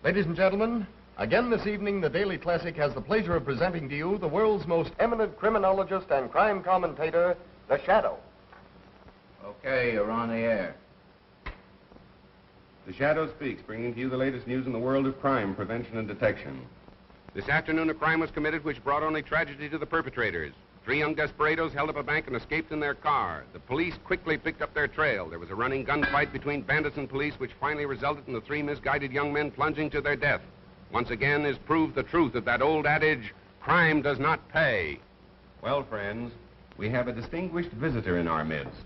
Ladies and gentlemen, again this evening, the Daily Classic has the pleasure of presenting to you the world's most eminent criminologist and crime commentator, The Shadow. Okay, you're on the air. The Shadow speaks, bringing to you the latest news in the world of crime, prevention, and detection. This afternoon, a crime was committed which brought only tragedy to the perpetrators. 3 young desperados held up a bank and escaped in their car. The police quickly picked up their trail. There was a running gunfight between bandits and police, which finally resulted in the 3 misguided young men plunging to their death. Once again is proved the truth of that old adage, crime does not pay. Well, friends, we have a distinguished visitor in our midst,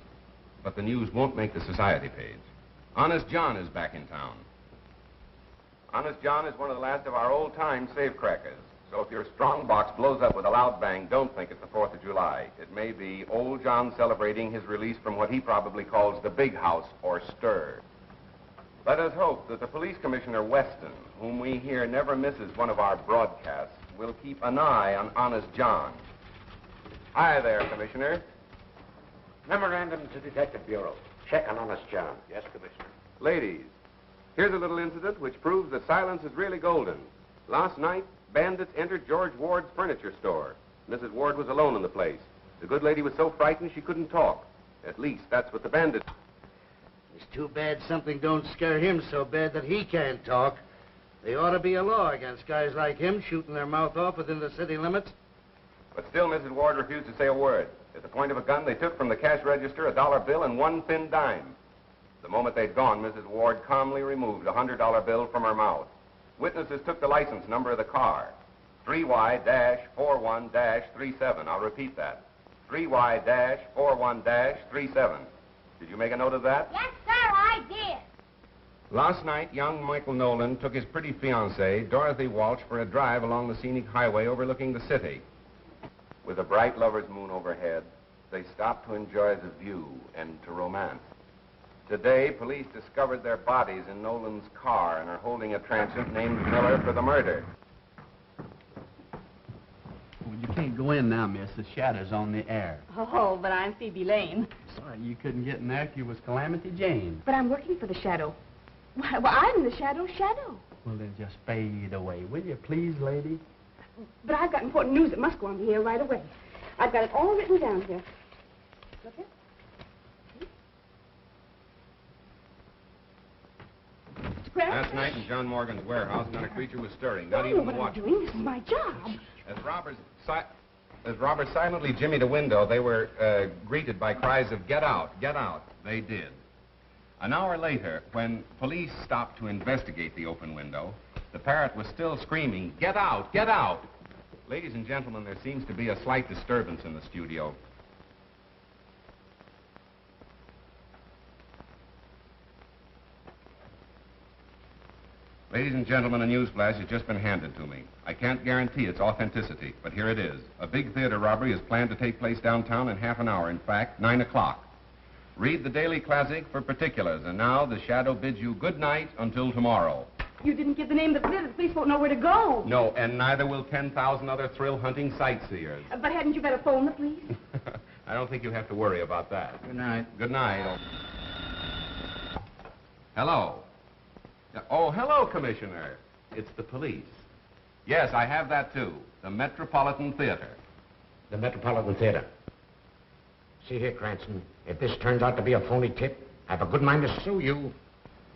but the news won't make the society page. Honest John is back in town. Honest John is one of the last of our old-time safecrackers. So if your strong box blows up with a loud bang, don't think it's the 4th of July. It may be old John celebrating his release from what he probably calls the big house or stir. Let us hope that the police commissioner Weston, whom we hear never misses one of our broadcasts, will keep an eye on Honest John. Hi there, Commissioner. Memorandum to Detective Bureau. Check on Honest John. Yes, Commissioner. Ladies, here's a little incident which proves that silence is really golden. Last night, bandits entered George Ward's furniture store. Mrs. Ward was alone in the place. The good lady was so frightened she couldn't talk. At least, that's what the bandits... It's too bad something don't scare him so bad that he can't talk. There ought to be a law against guys like him shooting their mouth off within the city limits. But still, Mrs. Ward refused to say a word. At the point of a gun, they took from the cash register a $1 bill and 1 thin dime. The moment they'd gone, Mrs. Ward calmly removed a $100 bill from her mouth. Witnesses took the license number of the car, 3Y-41-37. I'll repeat that, 3Y-41-37. Did you make a note of that? Yes, sir, I did. Last night, young Michael Nolan took his pretty fiancée, Dorothy Walsh, for a drive along the scenic highway overlooking the city. With a bright lover's moon overhead, they stopped to enjoy the view and to romance. Today, police discovered their bodies in Nolan's car and are holding a transient named Miller for the murder. Well, you can't go in now, miss. The Shadow's on the air. Oh, but I'm Phoebe Lane. Sorry, you couldn't get in there if you was Calamity Jane. But I'm working for the Shadow. Well, I'm the Shadow. Well, then just fade away, will you, please, lady? But I've got important news that must go on the air right away. I've got it all written down here. Look here. Last night in John Morgan's warehouse, not a creature was stirring, not even the watchman. What I'm doing. This is my job. As Robert silently jimmied a window, they were greeted by cries of, "Get out, get out." They did. An hour later, when police stopped to investigate the open window, the parrot was still screaming, "Get out, get out." Ladies and gentlemen, there seems to be a slight disturbance in the studio. Ladies and gentlemen, a newsflash has just been handed to me. I can't guarantee its authenticity, but here it is. A big theater robbery is planned to take place downtown in half an hour. In fact, 9 o'clock. Read the Daily Classic for particulars. And now, the Shadow bids you good night until tomorrow. You didn't give the name of the theater. The police won't know where to go. No, and neither will 10,000 other thrill-hunting sightseers. But hadn't you better phone the police? I don't think you have to worry about that. Good night. Good night. Hello. Oh, hello, Commissioner. It's the police. Yes, I have that, too. The Metropolitan Theater. The Metropolitan Theater. See here, Cranston, if this turns out to be a phony tip, I have a good mind to sue you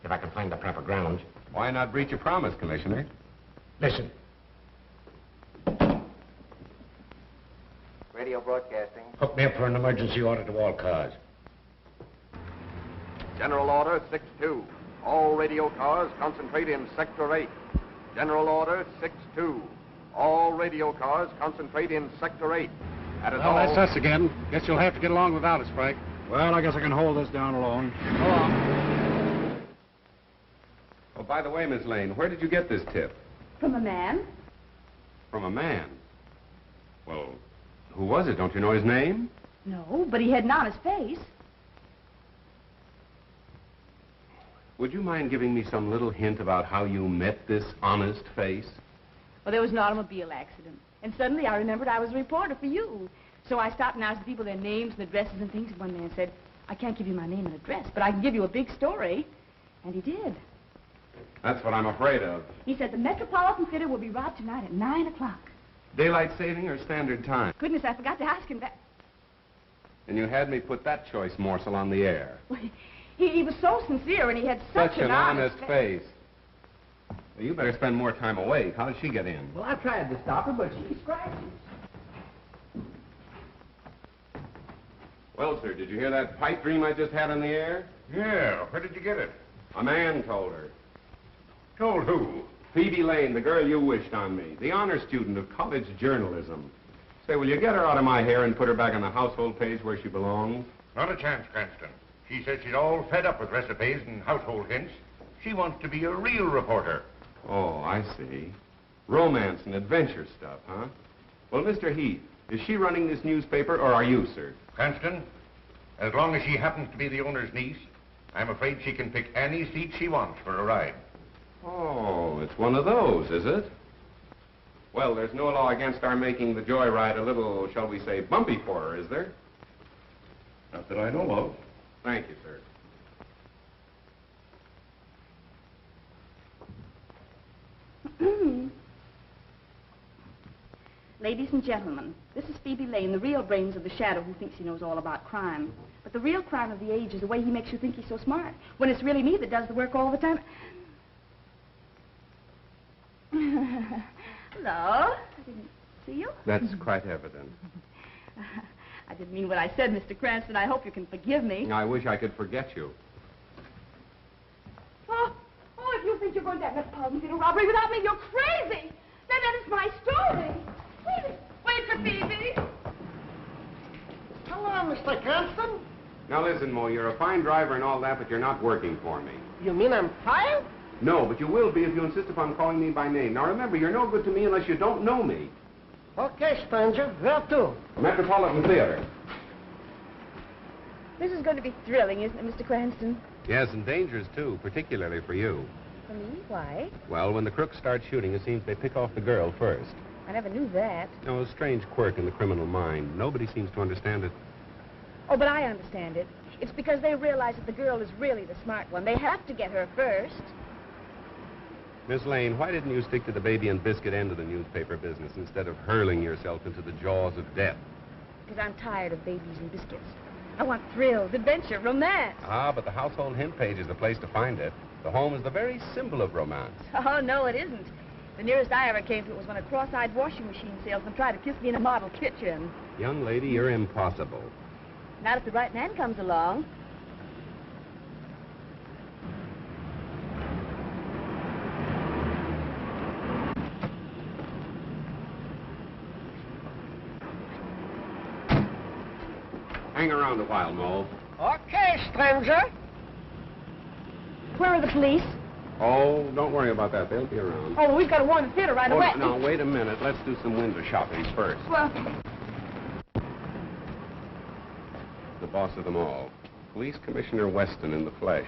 if I can find the proper grounds. Why not breach a promise, Commissioner? Listen. Radio broadcasting. Hook me up for an emergency order to all cars. General Order 6-2. All radio cars concentrate in Sector 8. General Order 6-2. All radio cars concentrate in Sector 8. That is all. Well, that's us again. Guess you'll have to get along without us, Frank. Well, I guess I can hold this down alone. Go on. Oh, by the way, Miss Lane, where did you get this tip? From a man. From a man? Well, who was it? Don't you know his name? No, but he had an honest face. Would you mind giving me some little hint about how you met this honest face? Well, there was an automobile accident. And suddenly I remembered I was a reporter for you. So I stopped and asked people their names and addresses and things. And one man said, I can't give you my name and address, but I can give you a big story. And he did. That's what I'm afraid of. He said the Metropolitan Theater will be robbed tonight at 9 o'clock. Daylight saving or standard time? Goodness, I forgot to ask him that. And you had me put that choice morsel on the air. Well, he was so sincere, and he had such an honest face. Well, you better spend more time awake. How did she get in? Well, I tried to stop her, but she scratches. Well, sir, did you hear that pipe dream I just had on the air? Yeah, where did you get it? A man told her. Told who? Phoebe Lane, the girl you wished on me, the honor student of college journalism. Say, will you get her out of my hair and put her back on the household page where she belongs? Not a chance, Cranston. She says she's all fed up with recipes and household hints. She wants to be a real reporter. Oh, I see. Romance and adventure stuff, huh? Well, Mr. Heath, is she running this newspaper, or are you, sir? Cranston, as long as she happens to be the owner's niece, I'm afraid she can pick any seat she wants for a ride. Oh, it's one of those, is it? Well, there's no law against our making the joyride a little, shall we say, bumpy for her, is there? Not that I know of. Thank you, sir. Ladies and gentlemen, this is Phoebe Lane, the real brains of the shadow who thinks he knows all about crime. But the real crime of the age is the way he makes you think he's so smart, when it's really me that does the work all the time. Hello. I didn't see you. That's quite evident. I didn't mean what I said, Mr. Cranston. I hope you can forgive me. I wish I could forget you. Oh, if you think you're going to have Metropolitan Theater robbery without me, you're crazy. That is my story. Wait for Phoebe. Hello, Mr. Cranston. Now listen, Mo, you're a fine driver and all that, but you're not working for me. You mean I'm fired? No, but you will be if you insist upon calling me by name. Now remember, you're no good to me unless you don't know me. Okay, stranger. Where to? Metropolitan Theater. This is going to be thrilling, isn't it, Mr. Cranston? Yes, and dangerous, too, particularly for you. For me? Why? Well, when the crooks start shooting, it seems they pick off the girl first. I never knew that. No, a strange quirk in the criminal mind. Nobody seems to understand it. Oh, but I understand it. It's because they realize that the girl is really the smart one. They have to get her first. Miss Lane, why didn't you stick to the baby and biscuit end of the newspaper business instead of hurling yourself into the jaws of death? Because I'm tired of babies and biscuits. I want thrills, adventure, romance. Ah, but the household hint page is the place to find it. The home is the very symbol of romance. Oh, no, it isn't. The nearest I ever came to it was when a cross-eyed washing machine salesman tried to kiss me in a model kitchen. Young lady, you're impossible. Not if the right man comes along. Hang around a while, Mo. Okay, stranger. Where are the police? Oh, don't worry about that. They'll be around. Oh, we've got to warn the theater right away. No, wait a minute. Let's do some window shopping first. Well, The boss of them all. Police Commissioner Weston in the flesh.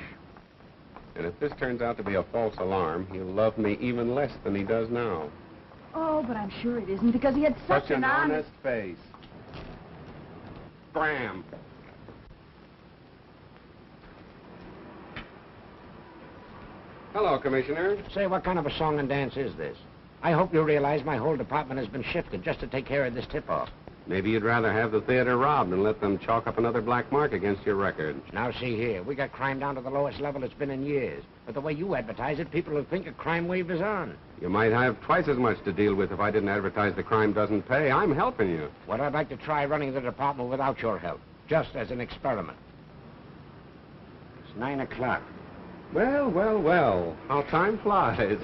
And if this turns out to be a false alarm, he'll love me even less than he does now. oh, but I'm sure it isn't because he had such an honest face. Bram. Hello, Commissioner. Say, what kind of a song and dance is this? I hope you realize my whole department has been shifted just to take care of this tip-off. Maybe you'd rather have the theater robbed than let them chalk up another black mark against your record. Now, see here. We got crime down to the lowest level it's been in years. But the way you advertise it, people will think a crime wave is on. You might have twice as much to deal with if I didn't advertise the crime doesn't pay. I'm helping you. Well, I'd like to try running the department without your help, just as an experiment. It's 9 o'clock. Well, well, well. How time flies.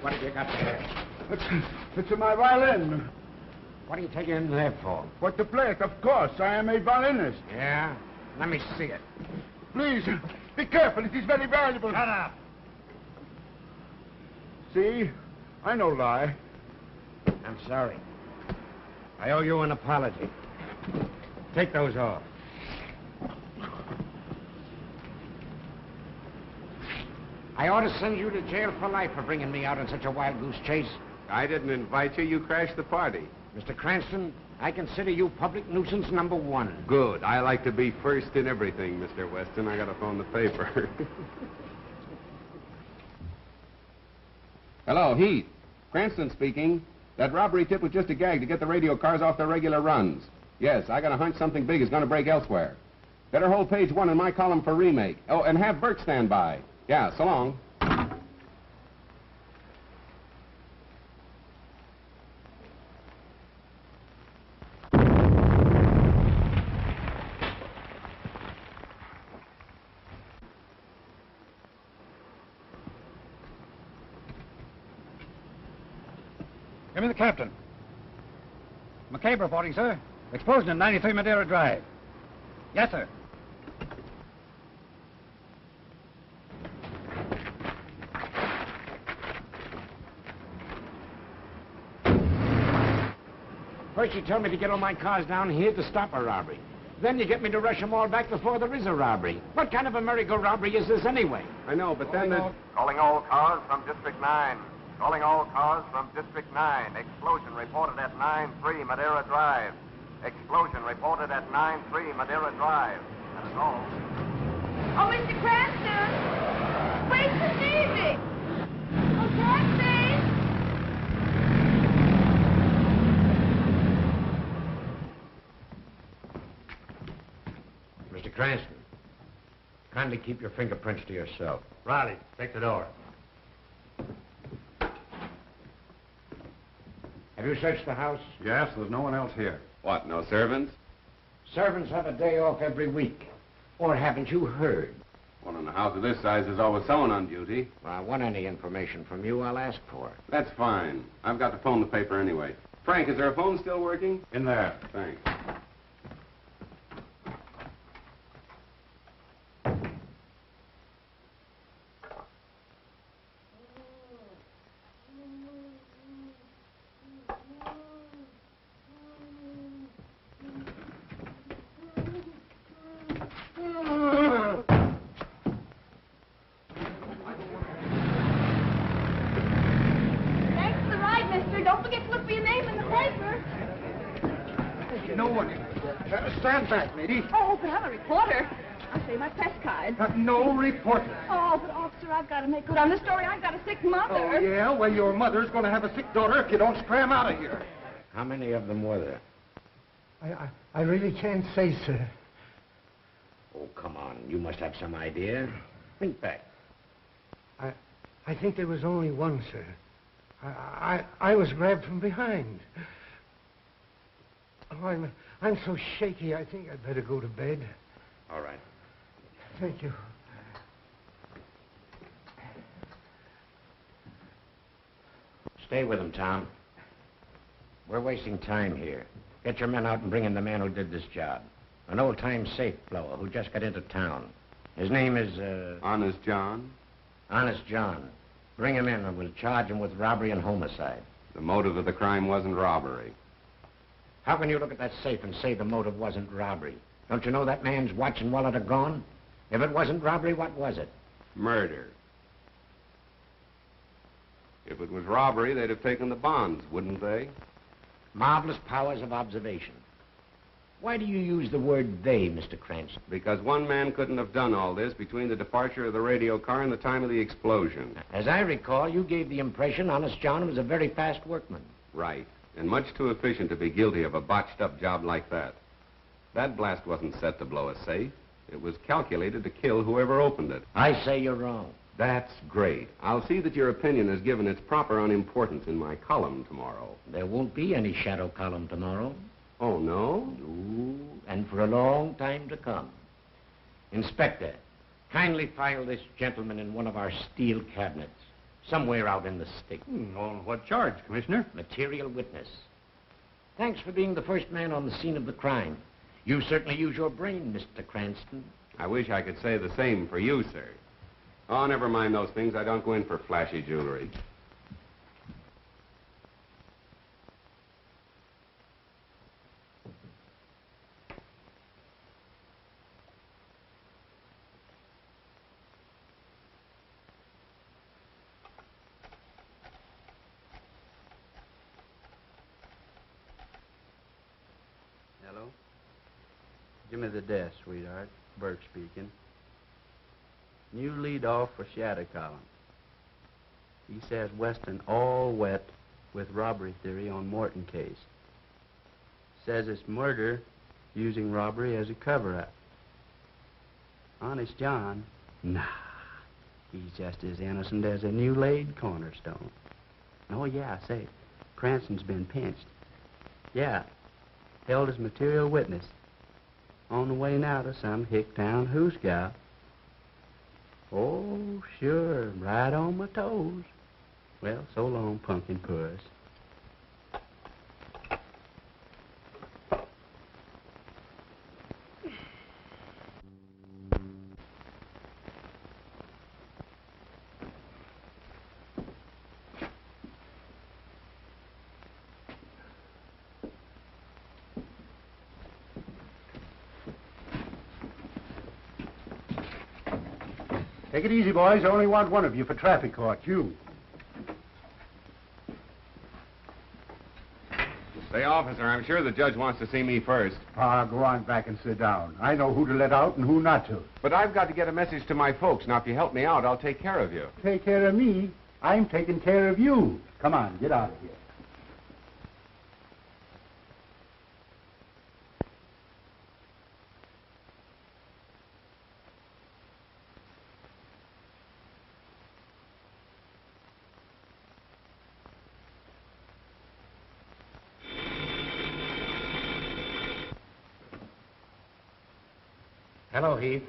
What have you got there? It's my violin. What are you taking it in there for? What to play it, of course. I am a violinist. Yeah? Let me see it. Please, be careful. It is very valuable. Shut up. See? I no lie. I'm sorry. I owe you an apology. Take those off. I ought to send you to jail for life for bringing me out on such a wild goose chase. I didn't invite you. You crashed the party. Mr. Cranston, I consider you public nuisance number one. Good. I like to be first in everything, Mr. Weston. I gotta phone the paper. Hello, Heath. Cranston speaking. That robbery tip was just a gag to get the radio cars off their regular runs. Yes, I got a hunch something big is gonna break elsewhere. Better hold page 1 in my column for remake. Oh, and have Burke stand by. Yeah, so long. Give me the captain. McCabe reporting, sir. Explosion in 93 Madeira Drive. Yes, sir. First you tell me to get all my cars down here to stop a robbery. Then you get me to rush them all back before there is a robbery. What kind of a merry-go-robbery is this anyway? I know, but then there's... Calling all cars from District 9. Calling all cars from District 9. Explosion reported at 9-3 Madeira Drive. Explosion reported at 9-3 Madeira Drive. That's all. Oh, Mr. Cranston! Wait for me! Oh, taxi! Mr. Cranston, kindly keep your fingerprints to yourself. Riley, take the door. Have you searched the house? Yes, there's no one else here. What, no servants? Servants have a day off every week. Or haven't you heard? Well, in a house of this size, there's always someone on duty. Well, I want any information from you, I'll ask for it. That's fine. I've got to phone the paper anyway. Frank, is there a phone still working? In there. Thanks. Thanks for the ride, mister. Don't forget to look for your name in the paper. No one. Stand back, lady. Oh, but I'm a reporter. I'll show you my press card. No reporter. Oh, but officer, I've got to make good on this story. I've got a sick mother. Oh, yeah? Well, your mother's going to have a sick daughter if you don't scram out of here. How many of them were there? I really can't say, sir. Oh, come on. You must have some idea. Think back. I think there was only one, sir. I was grabbed from behind. Oh, I'm so shaky, I think I'd better go to bed. All right. Thank you. Stay with him, Tom. We're wasting time here. Get your men out and bring in the man who did this job. An old-time safe blower who just got into town. His name is, Honest John? Honest John. Bring him in and we'll charge him with robbery and homicide. The motive of the crime wasn't robbery. How can you look at that safe and say the motive wasn't robbery? Don't you know that man's watch and wallet are gone? If it wasn't robbery, what was it? Murder. If it was robbery, they'd have taken the bonds, wouldn't they? Marvelous powers of observation. Why do you use the word they, Mr. Cranston? Because one man couldn't have done all this between the departure of the radio car and the time of the explosion. As I recall, you gave the impression Honest John was a very fast workman. Right. And much too efficient to be guilty of a botched-up job like that. That blast wasn't set to blow a safe. It was calculated to kill whoever opened it. I say you're wrong. That's great. I'll see that your opinion is given its proper unimportance in my column tomorrow. There won't be any shadow column tomorrow. Oh, no? No, and for a long time to come. Inspector, kindly file this gentleman in one of our steel cabinets, somewhere out in the stick. On what charge, Commissioner? Material witness. Thanks for being the first man on the scene of the crime. You certainly use your brain, Mr. Cranston. I wish I could say the same for you, sir. Oh, never mind those things. I don't go in for flashy jewelry. Give me the desk, sweetheart. Burke speaking. New lead off for Shadow column. He says Weston all wet with robbery theory on Morton case. Says it's murder using robbery as a cover-up. Honest John, nah. He's just as innocent as a new laid cornerstone. Oh, yeah, say, Cranston's been pinched. Yeah, held as material witness. On the way now to some hick-town hoosgow. Oh, sure, right on my toes. Well, so long, pumpkin puss. Take it easy, boys. I only want one of you for traffic court. You. Say, officer, I'm sure the judge wants to see me first. Ah, go on back and sit down. I know who to let out and who not to. But I've got to get a message to my folks. Now, if you help me out, I'll take care of you. Take care of me? I'm taking care of you. Come on, get out of here. Hello, Heath.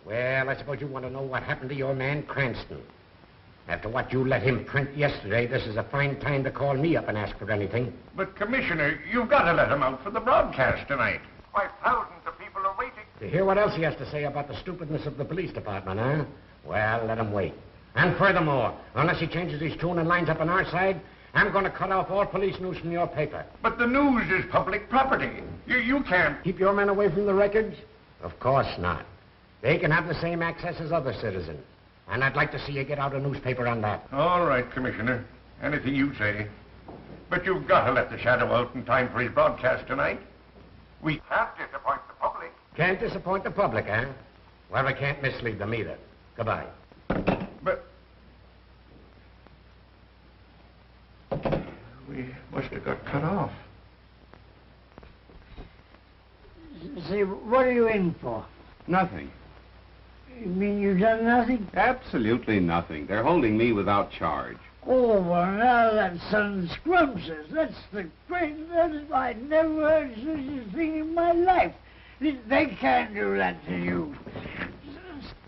Well, I suppose you want to know what happened to your man, Cranston. After what you let him print yesterday, this is a fine time to call me up and ask for anything. But, Commissioner, you've got to let him out for the broadcast tonight. Why, thousands of people are waiting. To hear what else he has to say about the stupidness of the police department, huh? Well, let him wait. And furthermore, unless he changes his tune and lines up on our side, I'm going to cut off all police news from your paper. But the news is public property. You can't... Keep your men away from the records? Of course not. They can have the same access as other citizens. And I'd like to see you get out a newspaper on that. All right, Commissioner. Anything you say. But you've got to let the Shadow out in time for his broadcast tonight. We can't disappoint the public. Can't disappoint the public, eh? Well, we can't mislead them either. Goodbye. But... we must have got cut off. Say, what are you in for? Nothing. You mean you've done nothing? Absolutely nothing. They're holding me without charge. Oh, well, now that's some scrumptious. That's the great... I never heard such a thing in my life. They can't do that to you.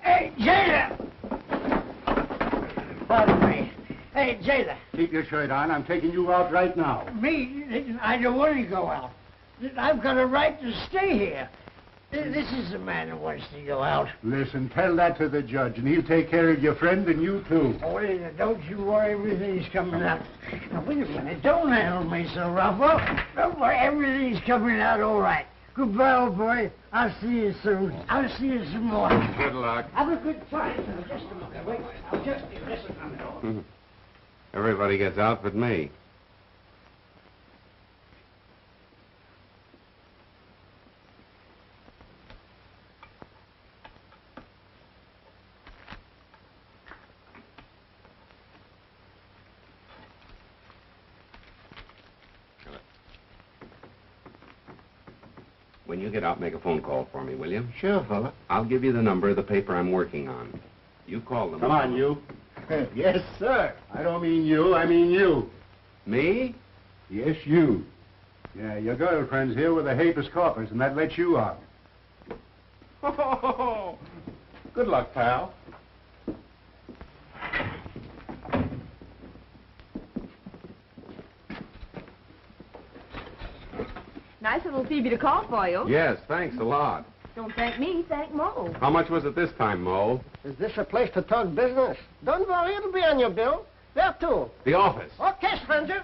Hey, jailer! Pardon me. Hey, jailer. Keep your shirt on. I'm taking you out right now. Me? I don't want to go out. I've got a right to stay here. This is the man who wants to go out. Listen, tell that to the judge, and he'll take care of your friend and you, too. Oh, wait, don't you worry. Everything's coming out. Now, wait a minute. Don't handle me so rough. Oh, don't worry. Everything's coming out all right. Goodbye, old boy. I'll see you soon. I'll see you some more. Good luck. Have a good time. Now, just a minute. Wait. I'll just be listening on it. Everybody gets out but me. When you get out, make a phone call for me, will you? Sure, fella. I'll give you the number of the paper I'm working on. You call them. Come on, you. Yes, sir. I don't mean you. I mean you. Me? Yes, you. Yeah, your girlfriend's here with a habeas corpus, and that lets you out. Oh, good luck, pal. Nice little Phoebe to call for you. Yes, thanks a lot. Don't thank me, thank Mo. How much was it this time, Mo? Is this a place to talk business? Don't worry, it'll be on your bill. There, too. The office. Okay, stranger.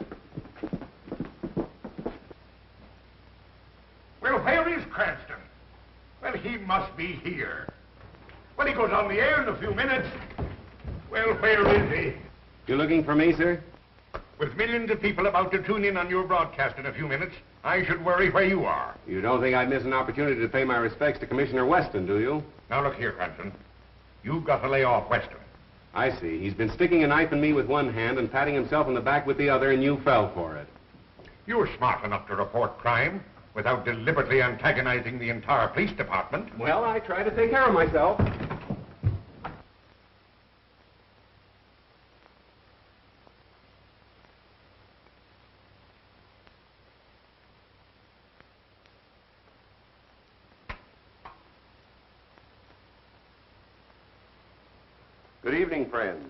Well, where is Cranston? Well, he must be here. Well, he goes on the air in a few minutes. Well, where is he? You looking for me, sir? With millions of people about to tune in on your broadcast in a few minutes, I should worry where you are. You don't think I'd miss an opportunity to pay my respects to Commissioner Weston, do you? Now look here, Cranston. You've got to lay off Weston. I see. He's been sticking a knife in me with one hand and patting himself on the back with the other, and you fell for it. You're smart enough to report crime without deliberately antagonizing the entire police department. Well, I try to take care of myself. Good evening, friends.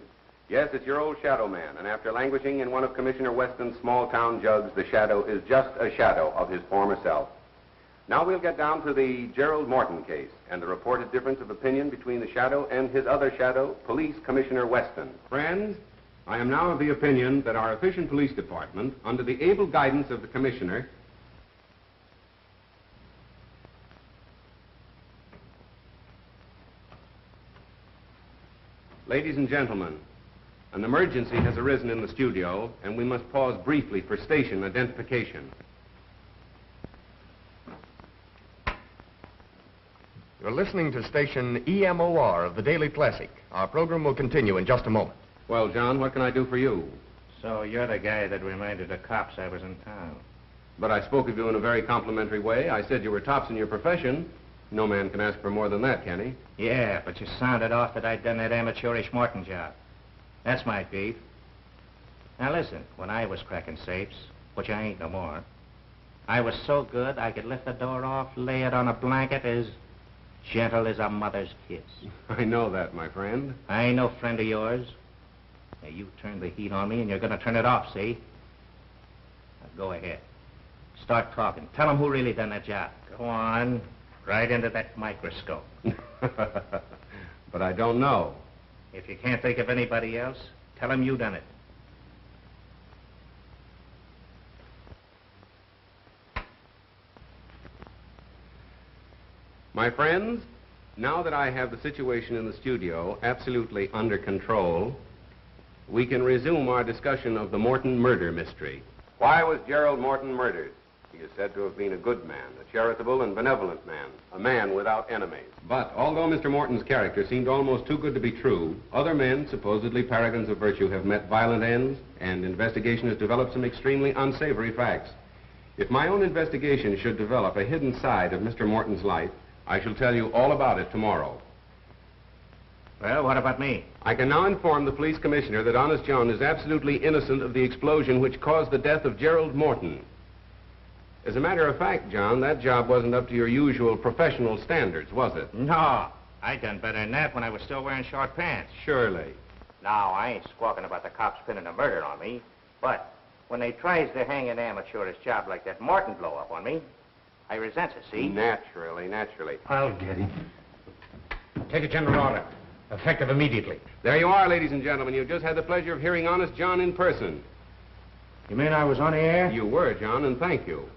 Yes, it's your old shadow man, and after languishing in one of Commissioner Weston's small-town jugs, the shadow is just a shadow of his former self. Now we'll get down to the Gerald Morton case and the reported difference of opinion between the shadow and his other shadow, Police Commissioner Weston. Friends, I am now of the opinion that our efficient police department, under the able guidance of the Commissioner, Ladies and gentlemen, an emergency has arisen in the studio, and we must pause briefly for station identification. You're listening to station EMOR of the Daily Classic. Our program will continue in just a moment. Well, John, what can I do for you? So you're the guy that reminded the cops I was in town. But I spoke of you in a very complimentary way. I said you were tops in your profession. No man can ask for more than that, can he? Yeah, but you sounded off that I'd done that amateurish Morton job. That's my beef. Now listen, when I was cracking safes, which I ain't no more, I was so good I could lift the door off, lay it on a blanket as gentle as a mother's kiss. I know that, my friend. I ain't no friend of yours. Now, you turned the heat on me, and you're going to turn it off, see? Now, go ahead. Start talking. Tell them who really done that job. Go on. Right into that microscope. But I don't know. If you can't think of anybody else, tell them you done it. My friends, now that I have the situation in the studio absolutely under control, we can resume our discussion of the Morton murder mystery. Why was Gerald Morton murdered? He is said to have been a good man, a charitable and benevolent man, a man without enemies. But although Mr. Morton's character seemed almost too good to be true, other men, supposedly paragons of virtue, have met violent ends, and investigation has developed some extremely unsavory facts. If my own investigation should develop a hidden side of Mr. Morton's life, I shall tell you all about it tomorrow. Well, what about me? I can now inform the police commissioner that Honest John is absolutely innocent of the explosion which caused the death of Gerald Morton. As a matter of fact, John, that job wasn't up to your usual professional standards, was it? No. I done better than that when I was still wearing short pants. Surely. Now, I ain't squawking about the cops pinning a murder on me, but when they tries to hang an amateurish job like that Morton blow up on me, I resent it, see? Naturally. I'll get him. Take a general order. Effective immediately. There you are, ladies and gentlemen. You've just had the pleasure of hearing Honest John in person. You mean I was on the air? You were, John, and thank you.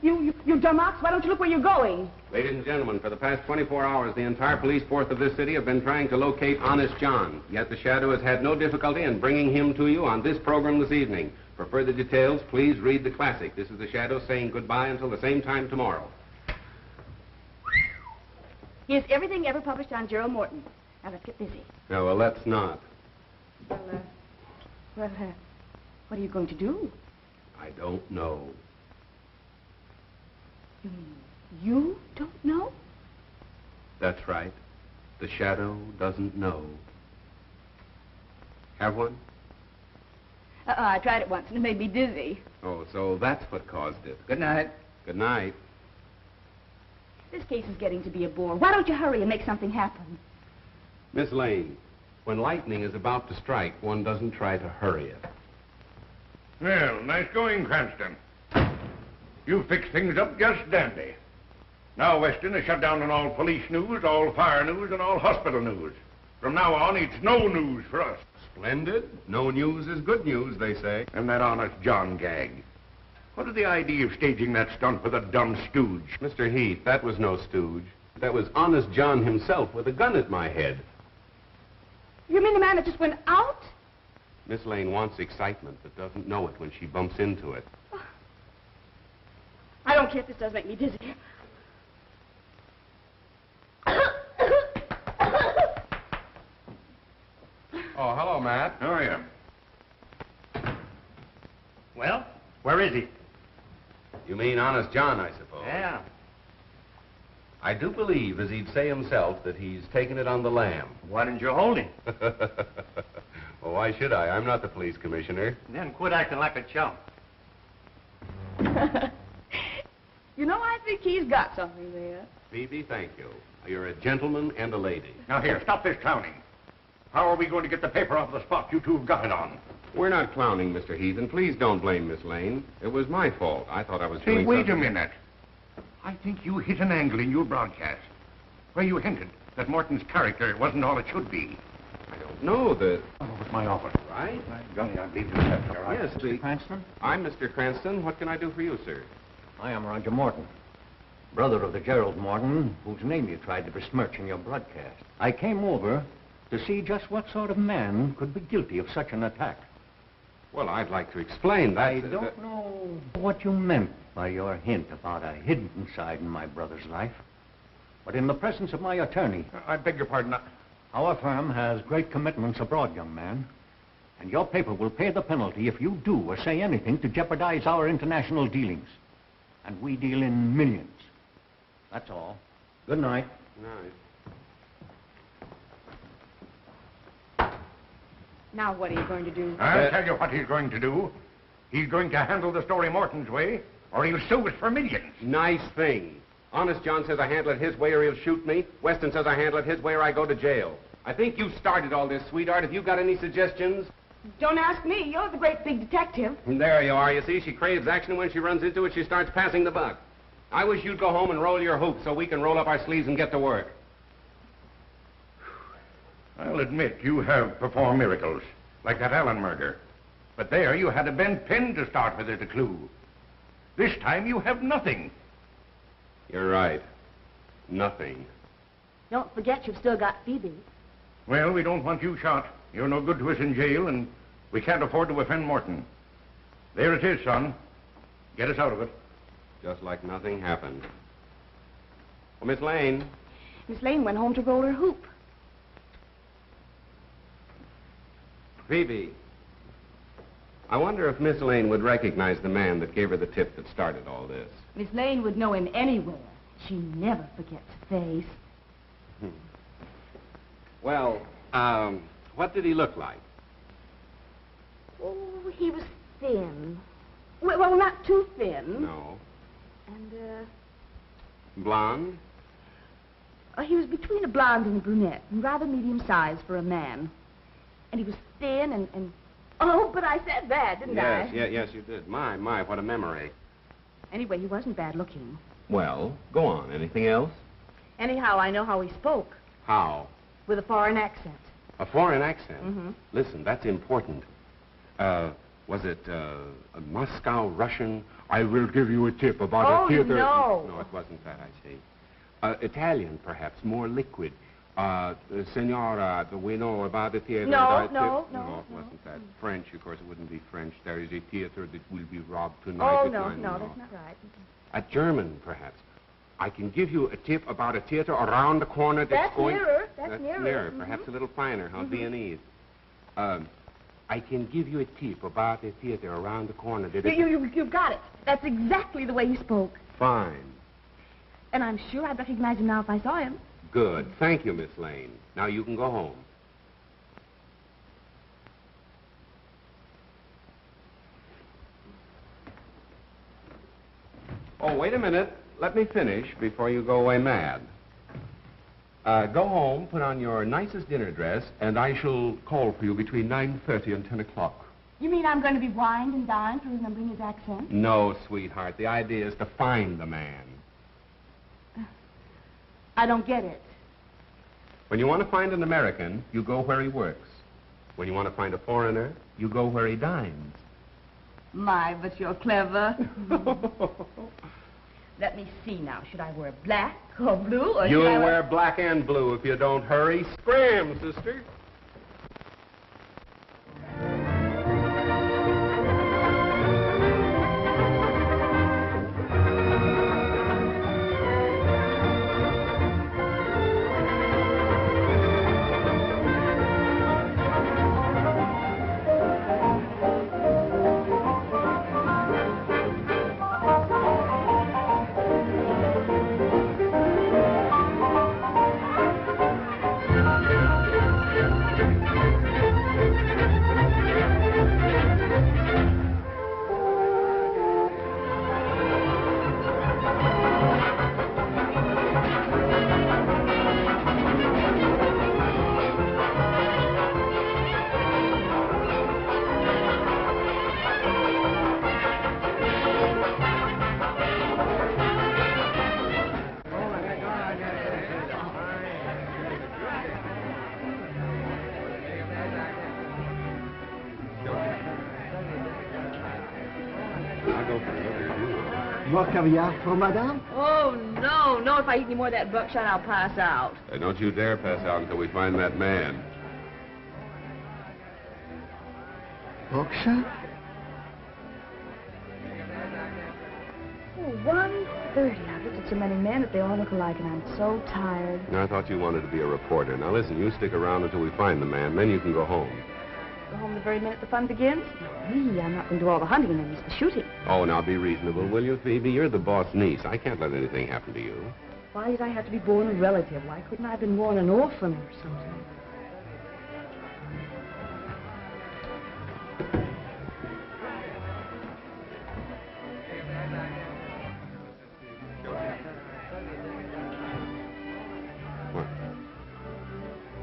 You dumb ox, why don't you look where you're going? Ladies and gentlemen, for the past 24 hours, the entire police force of this city have been trying to locate Honest John. Yet the Shadow has had no difficulty in bringing him to you on this program this evening. For further details, please read the classic. This is the Shadow saying goodbye until the same time tomorrow. Here's everything ever published on Gerald Morton. Now, let's get busy. No, well, let's not. What are you going to do? I don't know. You mean you don't know? That's right. The Shadow doesn't know. Have one? I tried it once and it made me dizzy. Oh, so that's what caused it. Good night. Good night. This case is getting to be a bore. Why don't you hurry and make something happen? Miss Lane, when lightning is about to strike, one doesn't try to hurry it. Well, nice going, Cranston. You fixed things up just dandy. Now Weston is shut down on all police news, all fire news, and all hospital news. From now on, it's no news for us. Splendid. No news is good news, they say. And that Honest John gag. What is the idea of staging that stunt with a dumb stooge? Mr. Heath, that was no stooge. That was Honest John himself with a gun at my head. You mean the man that just went out? Miss Lane wants excitement, but doesn't know it when she bumps into it. I don't care if this does make me dizzy. Oh, hello, Matt. How are you? Well, where is he? You mean Honest John, I suppose? Yeah. I do believe, as he'd say himself, that he's taken it on the lam. Why didn't you hold him? Well, why should I? I'm not the police commissioner. Then quit acting like a chump. You know, I think he's got something there. Phoebe, thank you. You're a gentleman and a lady. Now, here, stop this clowning. How are we going to get the paper off the spot you two have got it on? We're not clowning, Mr. Heathen. Please don't blame Miss Lane. It was my fault. I thought I was Say, doing wait something. a minute. I think you hit an angle in your broadcast where you hinted that Morton's character wasn't all it should be. I don't know that... Oh, it's my office. Right? Gunny, I believe you said it, all right? Yes, Mr. Cranston? I'm Mr. Cranston. What can I do for you, sir? I am Roger Morton, brother of the Gerald Morton, whose name you tried to besmirch in your broadcast. I came over to see just what sort of man could be guilty of such an attack. Well, I'd like to explain that. I don't know what you meant by your hint about a hidden side in my brother's life. But in the presence of my attorney... I beg your pardon. Our firm has great commitments abroad, young man. And your paper will pay the penalty if you do or say anything to jeopardize our international dealings. And we deal in millions. That's all. Good night. Nice. Now what are you going to do? I'll tell you what he's going to do. He's going to handle the story Morton's way, or he'll sue us for millions. Nice thing. Honest John says I handle it his way or he'll shoot me. Weston says I handle it his way or I go to jail. I think you started all this, sweetheart. Have you got any suggestions? Don't ask me. You're the great big detective. There you are. You see, she craves action, and when she runs into it, she starts passing the buck. I wish you'd go home and roll your hoops so we can roll up our sleeves and get to work. I'll admit you have performed miracles, like that Allen murder. But there you had a bent pin to start with as a clue. This time you have nothing. You're right. Nothing. Don't forget you've still got Phoebe. Well, we don't want you shot. You're no good to us in jail, and we can't afford to offend Morton. There it is, son. Get us out of it. Just like nothing happened. Well, Miss Lane. Miss Lane went home to roll her hoop. Phoebe. I wonder if Miss Lane would recognize the man that gave her the tip that started all this. Miss Lane would know him anywhere. She never forgets a face. Well, what did he look like? Oh, he was thin. Well, not too thin. No. And, Blonde? he was between a blonde and a brunette, and rather medium-sized for a man. And he was thin and... Oh, but I said that, didn't I? Yes, you did. My, what a memory. Anyway, he wasn't bad-looking. Well, go on. Anything else? Anyhow, I know how he spoke. How? With a foreign accent. A foreign accent? Mm-hmm. Listen, that's important. Was it a Moscow Russian? I will give you a tip about a theater... No. No, it wasn't that, I see. Italian, perhaps, more liquid. Senora, we know about the theater. No, it wasn't that. French, of course, it wouldn't be French. There is a theater that will be robbed tonight. Oh, no, that's not right. A German, perhaps. I can give you a tip about a theater around the corner that's going... That's nearer. Perhaps a little finer, how Viennese. I can give you a tip about a theater around the corner that... You've got it. That's exactly the way he spoke. Fine. And I'm sure I'd recognize him now if I saw him. Good. Thank you, Miss Lane. Now you can go home. Oh, wait a minute. Let me finish before you go away mad. Go home, put on your nicest dinner dress, and I shall call for you between 9:30 and 10 o'clock. You mean I'm going to be wined and dined for remembering his accent? No, sweetheart. The idea is to find the man. I don't get it. When you want to find an American, you go where he works. When you want to find a foreigner, you go where he dines. My, but you're clever. Let me see now. Should I wear black or blue, or You'll should I wear black and blue if you don't hurry. Scram, sister. More caviar for madame? Oh, no, no. If I eat any more of that buckshot, I'll pass out. Don't you dare pass out until we find that man. Buckshot? Oh, 1:30. I've looked at so many men that they all look alike, and I'm so tired. I thought you wanted to be a reporter. Now, listen, you stick around until we find the man, then you can go home. Go home the very minute the fun begins? No, me. I'm not going to do all the hunting and then miss the shooting. Oh, now be reasonable, will you, Phoebe? You're the boss niece. I can't let anything happen to you. Why did I have to be born a relative? Why couldn't I have been born an orphan or something? What?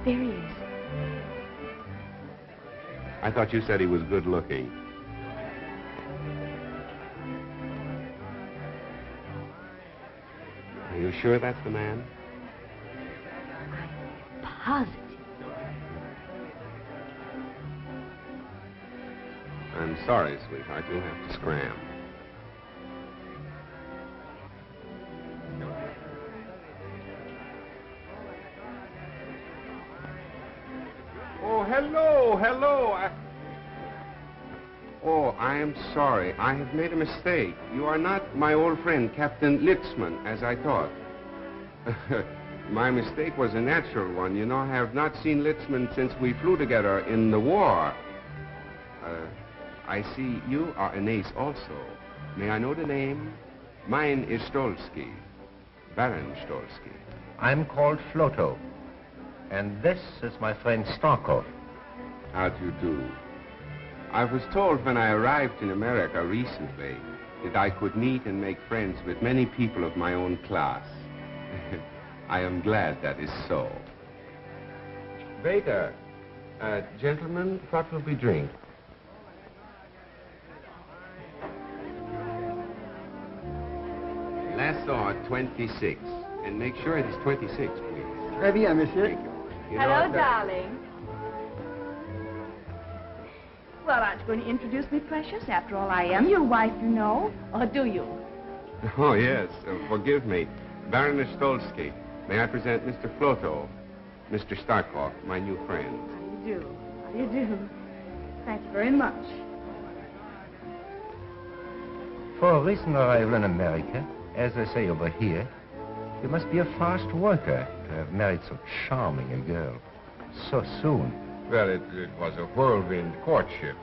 There he is. I thought you said he was good looking. Are you sure that's the man? Positive. I'm sorry, sweetheart. You'll have to scram. Oh, hello. Oh, I am sorry. I have made a mistake. You are not my old friend, Captain Litzman, as I thought. My mistake was a natural one. You know, I have not seen Litzman since we flew together in the war. I see you are an ace also. May I know the name? Mine is Stolsky, Baron Stolsky. I'm called Floto. And this is my friend Starkov. How do you do? I was told when I arrived in America recently that I could meet and make friends with many people of my own class. I am glad that is so. Waiter, gentlemen, what will we drink? Lassor 26. And make sure it is 26, please. Très bien, monsieur. Thank you. You Hello, know, darling. Well, aren't you going to introduce me, precious? After all, I am your wife, you know. Or do you? Oh, yes. Forgive me. Baroness Stolsky. May I present Mr. Floto, Mr. Starkov, my new friend. How do you do? How do you do? Thank you very much. For a recent arrival in America, as they say over here, you must be a fast worker to have married so charming a girl so soon. Well, it was a whirlwind courtship.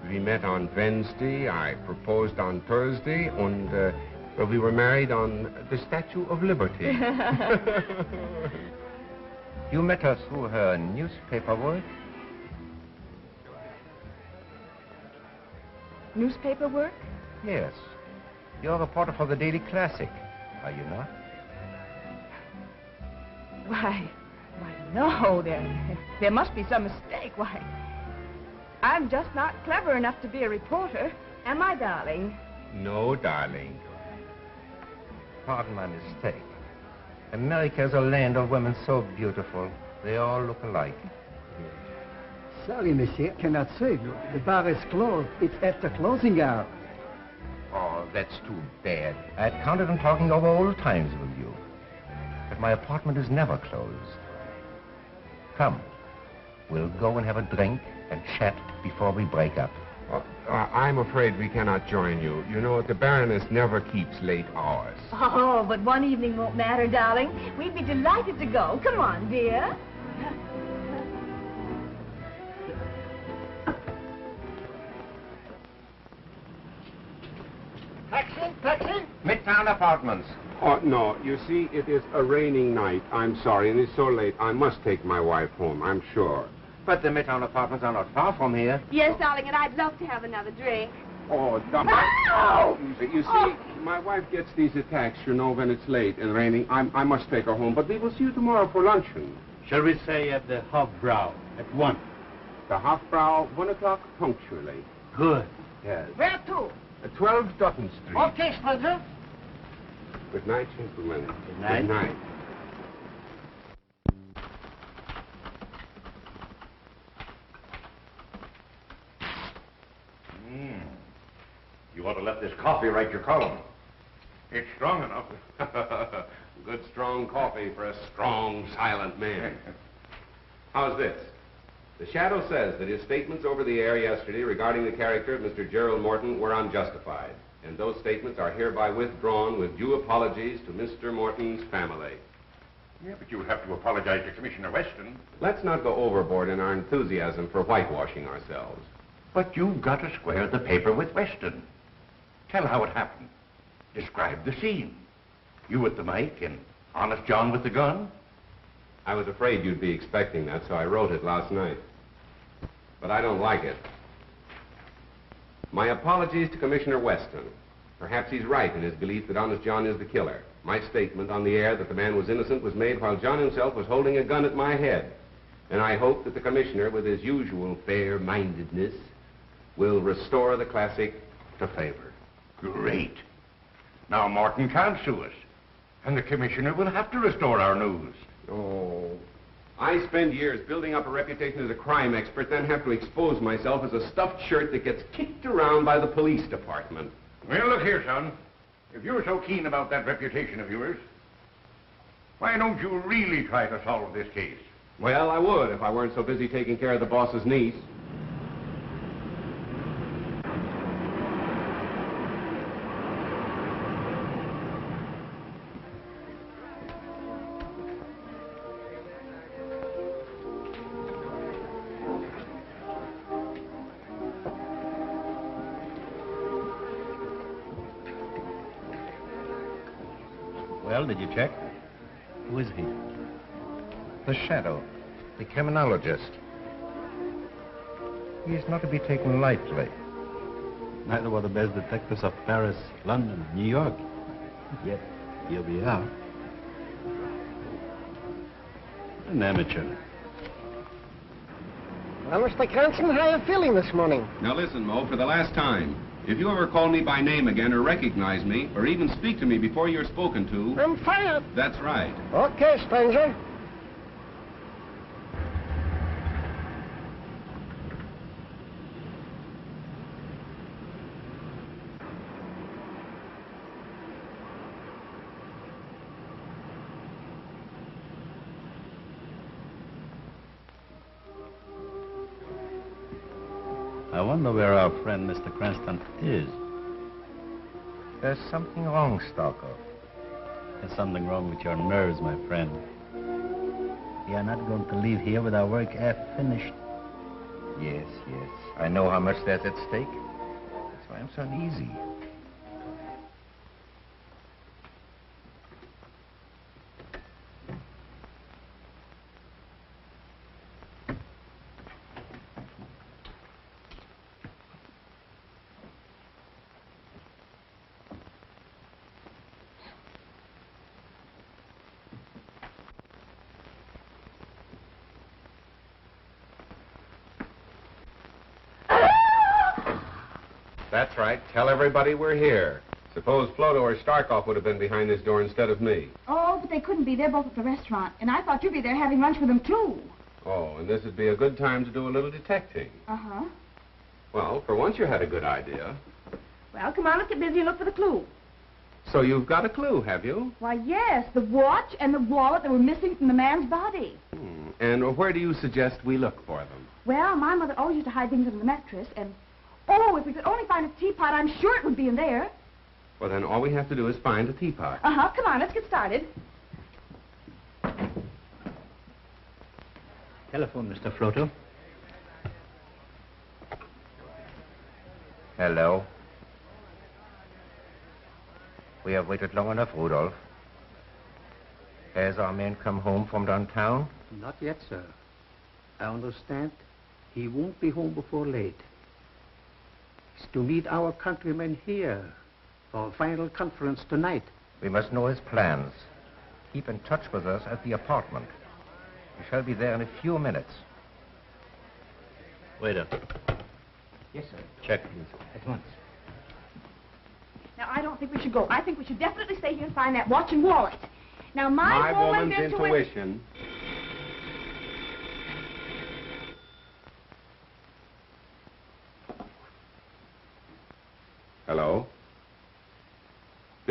We met on Wednesday, I proposed on Thursday, and well, we were married on the Statue of Liberty. You met her through her newspaper work? Newspaper work? Yes. You're a reporter for the Daily Classic, are you not? Why, no, there must be some mistake. Why, I'm just not clever enough to be a reporter, am I, darling? No, darling. Pardon my mistake. America is a land of women so beautiful. They all look alike. Sorry, monsieur, cannot save you. The bar is closed. It's after closing hour. Oh, that's too bad. I had counted on talking over old times with you. But my apartment is never closed. Come, we'll go and have a drink and chat before we break up. I'm afraid we cannot join you. You know, the Baroness never keeps late hours. Oh, but one evening won't matter, darling. We'd be delighted to go. Come on, dear. Taxi? Midtown Apartments. Oh, no. You see, it is a raining night. I'm sorry, and it's so late. I must take my wife home, I'm sure. But the Midtown Apartments are not far from here. Yes, darling, and I'd love to have another drink. Oh, darling. No! You see, my wife gets these attacks, you know, when it's late and raining. I must take her home, but we will see you tomorrow for luncheon. Shall we say at the Hofbrau at 1? The Hofbrau, 1 o'clock punctually. Good. Yes. Where to? 12 Dutton Street. Okay, Spencer. Good night, gentlemen. Good night. Good night. You ought to let this coffee write your column. It's strong enough. Good strong coffee for a strong, silent man. How's this? The Shadow says that his statements over the air yesterday regarding the character of Mr. Gerald Morton were unjustified, and those statements are hereby withdrawn with due apologies to Mr. Morton's family. Yeah, but you'll have to apologize to Commissioner Weston. Let's not go overboard in our enthusiasm for whitewashing ourselves. But you've got to square the paper with Weston. Tell how it happened. Describe the scene. You at the mic and Honest John with the gun. I was afraid you'd be expecting that, so I wrote it last night. But I don't like it. My apologies to Commissioner Weston. Perhaps he's right in his belief that Honest John is the killer. My statement on the air that the man was innocent was made while John himself was holding a gun at my head. And I hope that the Commissioner, with his usual fair-mindedness, will restore the classic to favor. Great. Now Morton can't sue us. And the Commissioner will have to restore our news. Oh, I spend years building up a reputation as a crime expert, then have to expose myself as a stuffed shirt that gets kicked around by the police department. Well, look here, son. If you're so keen about that reputation of yours, why don't you really try to solve this case? Well, I would if I weren't so busy taking care of the boss's niece. Well, did you check? Who is he? The Shadow, the criminologist. He is not to be taken lightly. Neither were the best detectives of Paris, London, New York. Yet, here we are. An amateur. Well, Mr. Cranston, how are you feeling this morning? Now listen, Mo, for the last time. If you ever call me by name again or recognize me or even speak to me before you're spoken to... I'm fired. That's right. Okay, stranger. I wonder where our friend Mr. Cranston is. There's something wrong, Stalker. There's something wrong with your nerves, my friend. We are not going to leave here with our work half finished. Yes, yes. I know how much there's at stake. That's why I'm so uneasy. That's right. Tell everybody we're here. Suppose Floto or Starkov would have been behind this door instead of me. Oh, but they couldn't be. They're both at the restaurant. And I thought you'd be there having lunch with them, too. Oh, and this would be a good time to do a little detecting. Uh-huh. Well, for once you had a good idea. Well, come on, let's get busy and look for the clue. So you've got a clue, have you? Why, yes, the watch and the wallet that were missing from the man's body. And where do you suggest we look for them? Well, my mother always used to hide things under the mattress, and... Oh, if we could only find a teapot, I'm sure it would be in there. Well, then all we have to do is find a teapot. Uh-huh, come on, let's get started. Telephone, Mr. Floto. Hello. We have waited long enough, Rudolph. Has our man come home from downtown? Not yet, sir. I understand he won't be home before late. He's to meet our countrymen here for a final conference tonight. We must know his plans. Keep in touch with us at the apartment. We shall be there in a few minutes. Waiter. Yes, sir. Check, please. At once. Now, I don't think we should go. I think we should definitely stay here and find that watch and wallet. Now, my woman's intuition. Hello?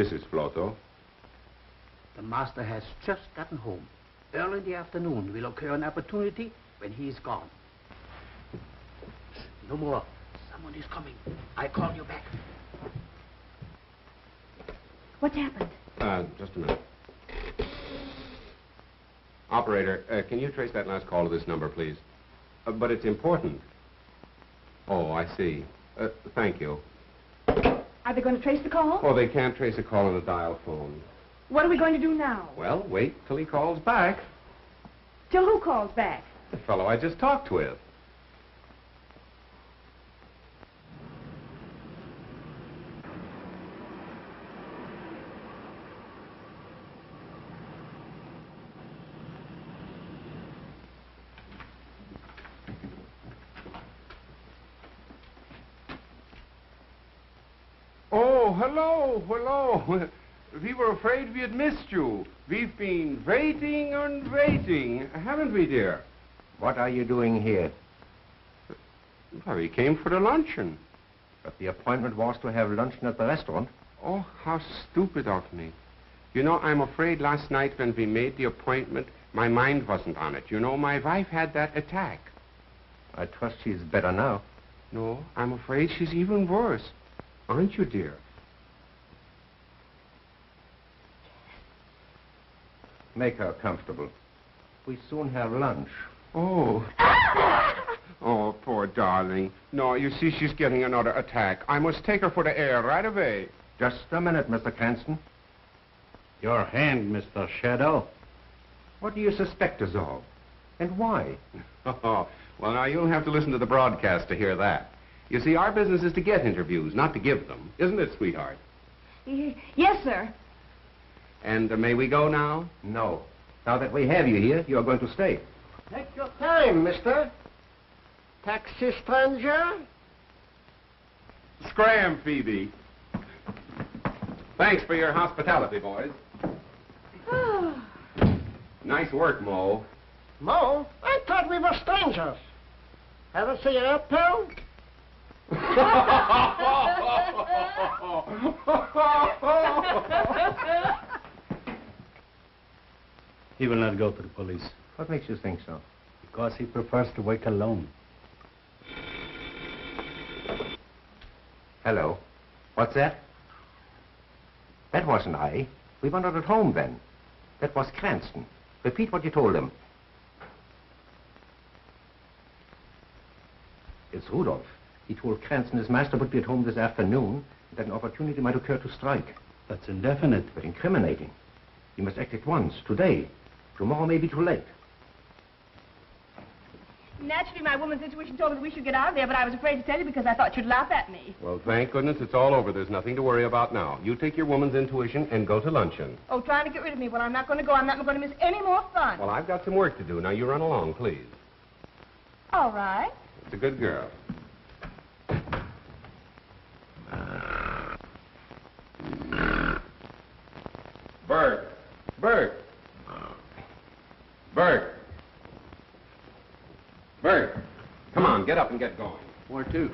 This is Floto. The master has just gotten home. Early in the afternoon will occur an opportunity when he is gone. No more. Someone is coming. I call you back. What's happened? Just a minute. Operator, can you trace that last call to this number, please? But it's important. Oh, I see. Thank you. Are they going to trace the call? Oh, they can't trace a call on a dial phone. What are we going to do now? Well, wait till he calls back. Till who calls back? The fellow I just talked with. Oh, hello. We were afraid we had missed you. We've been waiting and waiting, haven't we, dear? What are you doing here? Well, we came for the luncheon. But the appointment was to have luncheon at the restaurant. Oh, how stupid of me. You know, I'm afraid last night when we made the appointment, my mind wasn't on it. You know, my wife had that attack. I trust she's better now. No, I'm afraid she's even worse. Aren't you, dear? Make her comfortable. We soon have lunch. Oh. Oh, poor darling. No, you see, she's getting another attack. I must take her for the air right away. Just a minute, Mr. Cranston. Your hand, Mr. Shadow. What do you suspect us of? And why? Oh, well, now, you'll have to listen to the broadcast to hear that. You see, our business is to get interviews, not to give them. Isn't it, sweetheart? Yes, sir. And may we go now? No. Now that we have you here, you're going to stay. Take your time, mister. Taxi stranger. Scram, Phoebe. Thanks for your hospitality, boys. Nice work, Mo. Mo, I thought we were strangers. Ever see an uptown? He will not go to the police. What makes you think so? Because he prefers to work alone. Hello. What's that? That wasn't I. We were not at home then. That was Cranston. Repeat what you told him. It's Rudolph. He told Cranston his master would be at home this afternoon, and that an opportunity might occur to strike. That's indefinite. But incriminating. You must act at once, today. Tomorrow may be too late. Naturally, my woman's intuition told me that we should get out of there, but I was afraid to tell you because I thought you'd laugh at me. Well, thank goodness it's all over. There's nothing to worry about now. You take your woman's intuition and go to luncheon. Oh, trying to get rid of me. Well, I'm not going to go. I'm not going to miss any more fun. Well, I've got some work to do. Now, you run along, please. All right. It's a good girl. Bert. Bert. Bert. Bert. Come on, get up and get going. Where to?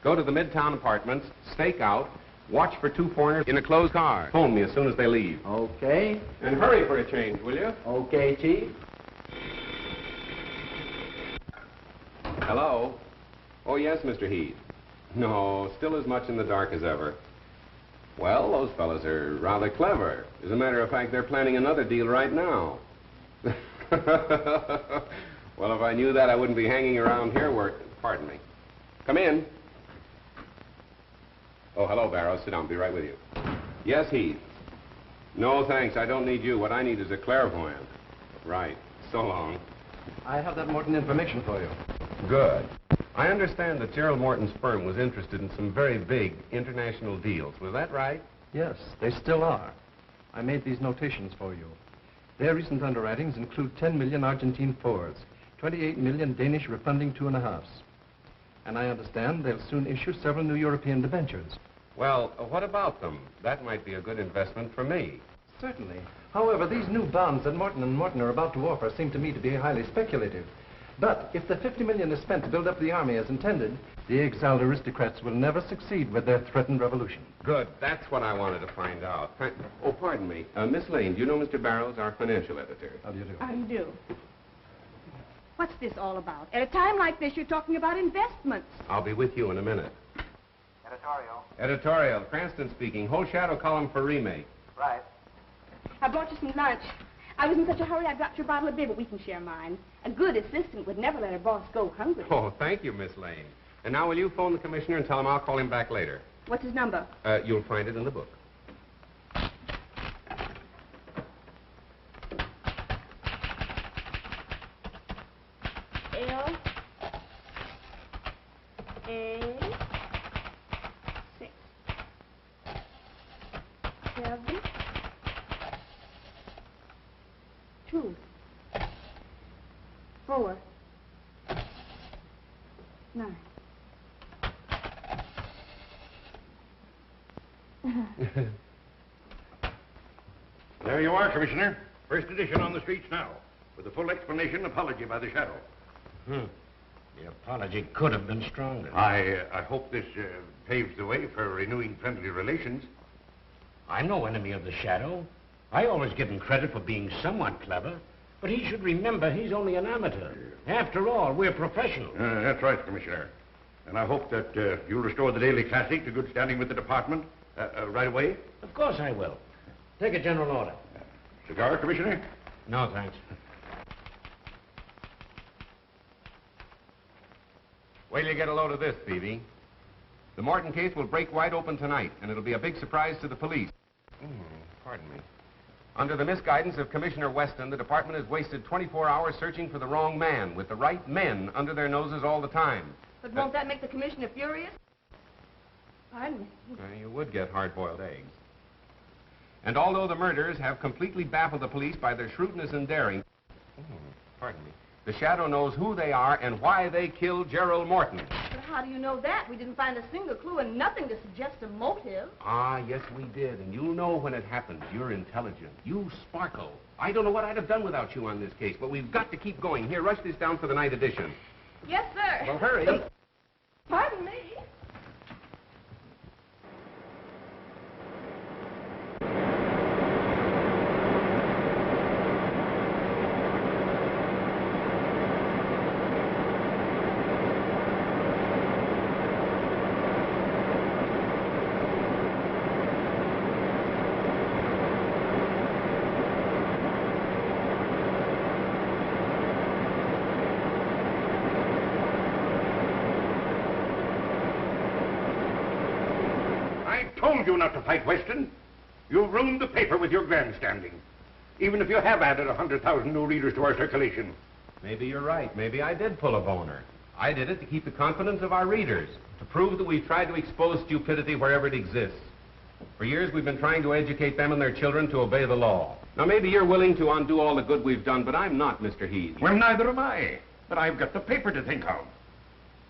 Go to the Midtown Apartments, stake out, watch for two foreigners in a closed car. Phone me as soon as they leave. Okay. And hurry for a change, will you? Okay, Chief. Hello? Oh, yes, Mr. Heath. No, still as much in the dark as ever. Well, those fellas are rather clever. As a matter of fact, they're planning another deal right now. Well, if I knew that, I wouldn't be hanging around here Pardon me. Come in. Oh, hello, Barrow. Sit down. Be right with you. Yes, Heath. No, thanks. I don't need you. What I need is a clairvoyant. Right. So long. I have that Morton information for you. Good. I understand that Gerald Morton's firm was interested in some very big international deals. Was that right? Yes, they still are. I made these notations for you. Their recent underwritings include 10 million Argentine fours, 28 million Danish refunding 2.5s. And I understand they'll soon issue several new European debentures. Well, what about them? That might be a good investment for me. Certainly. However, these new bonds that Morton & Morton are about to offer seem to me to be highly speculative. But if the 50 million is spent to build up the army as intended, the exiled aristocrats will never succeed with their threatened revolution. Good. That's what I wanted to find out. Oh, pardon me. Miss Lane, do you know Mr. Barrows, our financial editor? How do you do? How do you do? What's this all about? At a time like this, you're talking about investments. I'll be with you in a minute. Editorial. Editorial. Cranston speaking. Whole shadow column for remake. Right. I brought you some lunch. I was in such a hurry I dropped your bottle of beer, but we can share mine. A good assistant would never let her boss go hungry. Oh, thank you, Miss Lane. And now will you phone the commissioner and tell him I'll call him back later? What's his number? You'll find it in the book. L A 6 7 2 4 9. There you are, Commissioner. First edition on the streets now, with a full explanation apology by the Shadow. The apology could have been stronger. I hope this paves the way for renewing friendly relations. I'm no enemy of the Shadow. I always give him credit for being somewhat clever, but he should remember he's only an amateur. After all, we're professionals. That's right, Commissioner. And I hope that you'll restore the Daily Classic to good standing with the department right away. Of course I will. Take a general order. Cigar, Commissioner? No, thanks. Wait till you get a load of this, Phoebe. The Morton case will break wide open tonight, and it'll be a big surprise to the police. Pardon me. Under the misguidance of Commissioner Weston, the department has wasted 24 hours searching for the wrong man, with the right men under their noses all the time. But won't that make the commissioner furious? Pardon me. You would get hard-boiled eggs. And although the murderers have completely baffled the police by their shrewdness and daring, pardon me, the Shadow knows who they are and why they killed Gerald Morton. But how do you know that? We didn't find a single clue and nothing to suggest a motive. Ah, yes, we did. And you'll know when it happens. You're intelligent. You sparkle. I don't know what I'd have done without you on this case, but we've got to keep going. Here, rush this down for the night edition. Yes, sir. Well, hurry. Pardon me. Told you not to fight Weston. You've ruined the paper with your grandstanding. Even if you have added 100,000 new readers to our circulation. Maybe you're right. Maybe I did pull a boner. I did it to keep the confidence of our readers, to prove that we've tried to expose stupidity wherever it exists. For years, we've been trying to educate them and their children to obey the law. Now, maybe you're willing to undo all the good we've done, but I'm not, Mr. Heath. Well, neither am I. But I've got the paper to think of.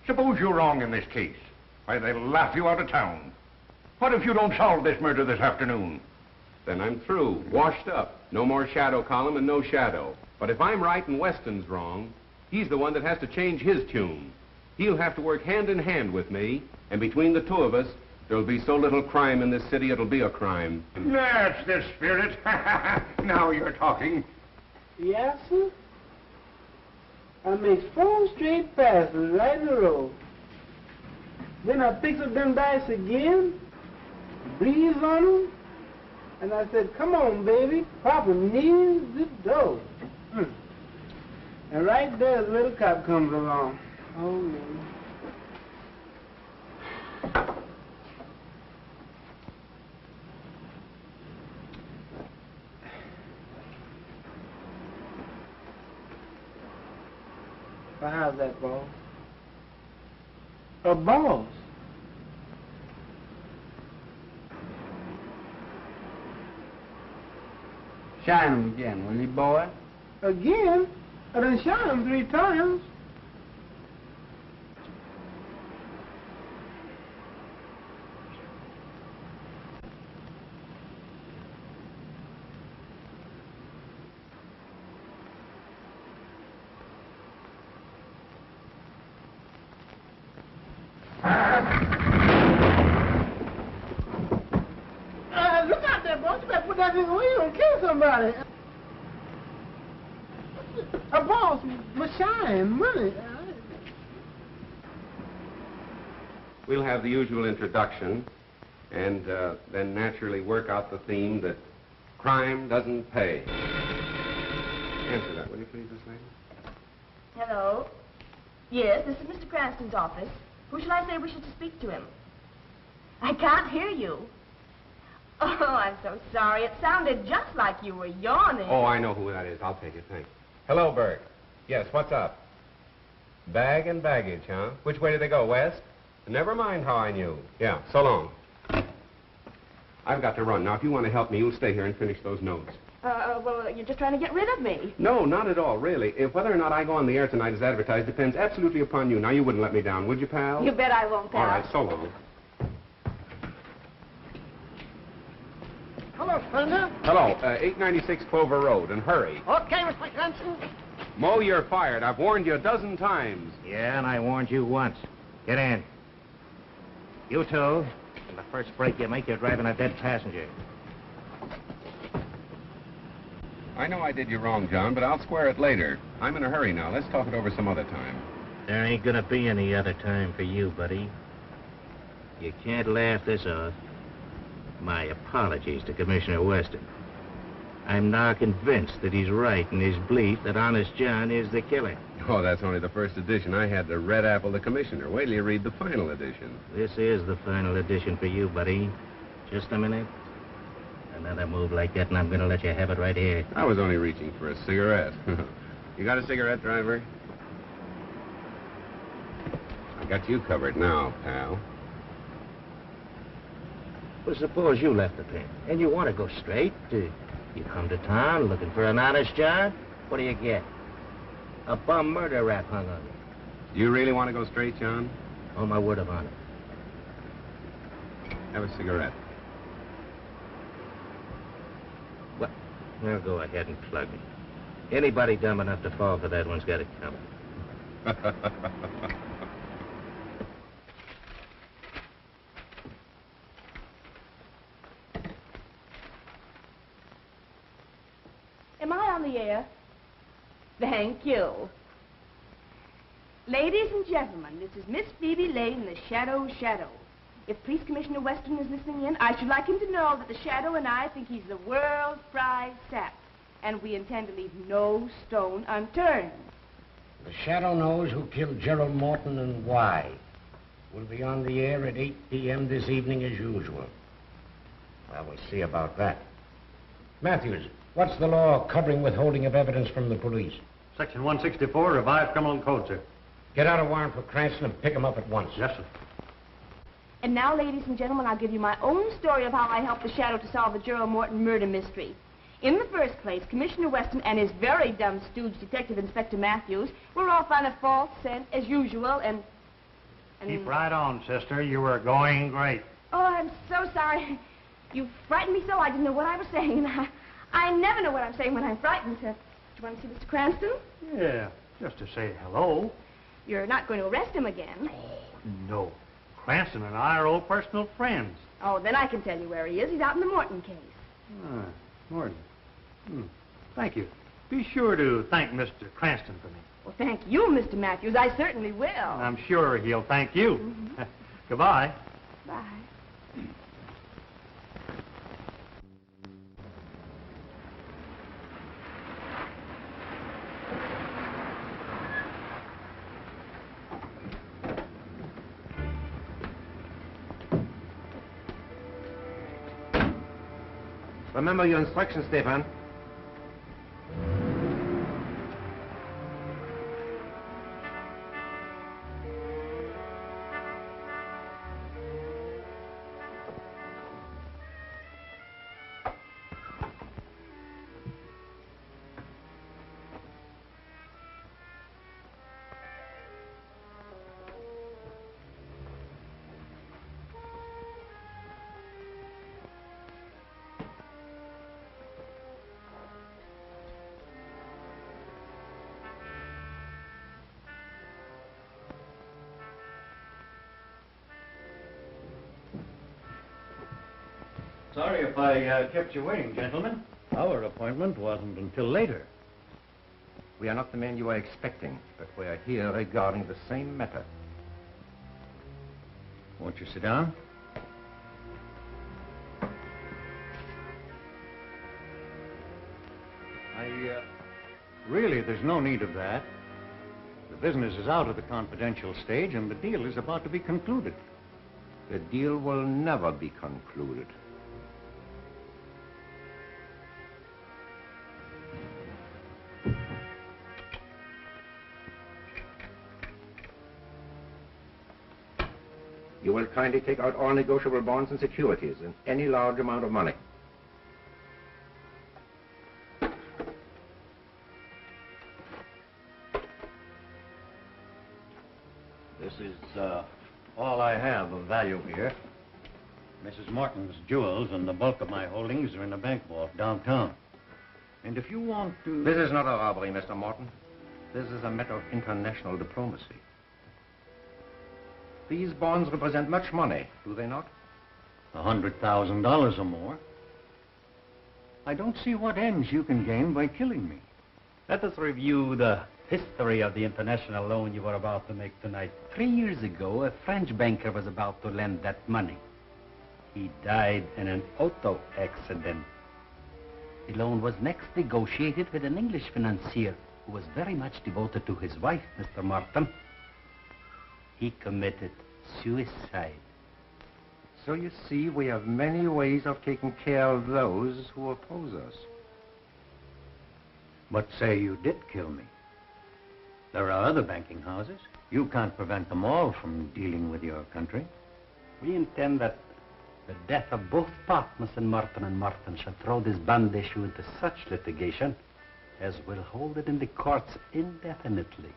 Suppose you're wrong in this case. Why, they'll laugh you out of town. What if you don't solve this murder this afternoon? Then I'm through, washed up. No more shadow column and no shadow. But if I'm right and Weston's wrong, he's the one that has to change his tune. He'll have to work hand in hand with me, and between the two of us, there'll be so little crime in this city, it'll be a crime. That's the spirit. Now you're talking. Yes, sir? I makes 4 straight passes right in a row. Then I picks up them dice again, breathes on them, and I said, come on, baby, Papa needs the dough. And right there, the little cop comes along. Oh, man. Well, how's that, boss? A boss? Shine 'em again, will you, boy? Again? I done shine 'em 3 times. boss. You better put that thing away. You don't kill somebody. Boss, my shine, money. We'll have the usual introduction, and then naturally work out the theme that crime doesn't pay. Answer that, will you please, Miss Lane? Hello? Yes, this is Mr. Cranston's office. Who shall I say wishes to speak to him? I can't hear you. Oh, I'm so sorry. It sounded just like you were yawning. Oh, I know who that is. I'll take it, thanks. Hello, Bert. Yes, what's up? Bag and baggage, huh? Which way do they go, west? Never mind how I knew. Yeah, so long. I've got to run. Now, if you want to help me, you'll stay here and finish those notes. Well, you're just trying to get rid of me. No, not at all, really. If whether or not I go on the air tonight as advertised depends absolutely upon you. Now, you wouldn't let me down, would you, pal? You bet I won't, pal. All right, so long. Hello, Splendor. Hello, 896 Clover Road, and hurry. Okay, Mr. Cranston. Mo, you're fired. I've warned you a dozen times. Yeah, and I warned you once. Get in. You two, on the first break you make, you're driving a dead passenger. I know I did you wrong, John, but I'll square it later. I'm in a hurry now. Let's talk it over some other time. There ain't gonna be any other time for you, buddy. You can't laugh this off. My apologies to Commissioner Weston. I'm now convinced that he's right in his belief that Honest John is the killer. Oh, that's only the first edition. I had to red apple the commissioner. Wait till you read the final edition. This is the final edition for you, buddy. Just a minute. Another move like that, and I'm gonna let you have it right here. I was only reaching for a cigarette. You got a cigarette, driver? I got you covered now, pal. Well, suppose you left the pen, and you want to go straight. You come to town looking for an honest job. What do you get? A bum murder rap hung on you. You really want to go straight, John? On my word of honor. Have a cigarette. Well, now go ahead and plug me. Anybody dumb enough to fall for that one's got it coming. Am I on the air? Thank you. Ladies and gentlemen, this is Miss Phoebe Lane, the Shadow. If Police Commissioner Weston is listening in, I should like him to know that the Shadow and I think he's the world's prize sap, and we intend to leave no stone unturned. The Shadow knows who killed Gerald Morton and why. We'll be on the air at 8 p.m. this evening as usual. Well, we'll see about that. Matthews, what's the law covering withholding of evidence from the police? Section 164, Revised Criminal Code, sir. Get out a warrant for Cranston and pick him up at once. Yes, sir. And now, ladies and gentlemen, I'll give you my own story of how I helped the Shadow to solve the Gerald Morton murder mystery. In the first place, Commissioner Weston and his very dumb stooge, Detective Inspector Matthews, were off on a false scent, as usual, and... Keep right on, sister. You were going great. Oh, I'm so sorry. You frightened me so I didn't know what I was saying. I never know what I'm saying when I'm frightened. Do you want to see Mr. Cranston? Yeah, just to say hello. You're not going to arrest him again. Oh, no. Cranston and I are old personal friends. Oh, then I can tell you where he is. He's out in the Morton case. Ah, Morton. Thank you. Be sure to thank Mr. Cranston for me. Well, thank you, Mr. Matthews. I certainly will. I'm sure he'll thank you. Mm-hmm. Goodbye. Bye. Remember your instructions, Stefan. Sorry if I kept you waiting, gentlemen. Our appointment wasn't until later. We are not the men you are expecting, but we are here regarding the same matter. Won't you sit down? Really, there's no need of that. The business is out of the confidential stage, and the deal is about to be concluded. The deal will never be concluded. You will kindly take out all negotiable bonds and securities and any large amount of money. This is all I have of value here. Mrs. Morton's jewels and the bulk of my holdings are in a bank vault downtown. And if you want to... This is not a robbery, Mr. Morton. This is a matter of international diplomacy. These bonds represent much money, do they not? $100,000 or more. I don't see what ends you can gain by killing me. Let us review the history of the international loan you were about to make tonight. 3 years ago, a French banker was about to lend that money. He died in an auto accident. The loan was next negotiated with an English financier who was very much devoted to his wife, Mr. Morton. He committed suicide. So you see, we have many ways of taking care of those who oppose us. But say you did kill me. There are other banking houses. You can't prevent them all from dealing with your country. We intend that the death of both partners in Morton shall throw this bond issue into such litigation as will hold it in the courts indefinitely.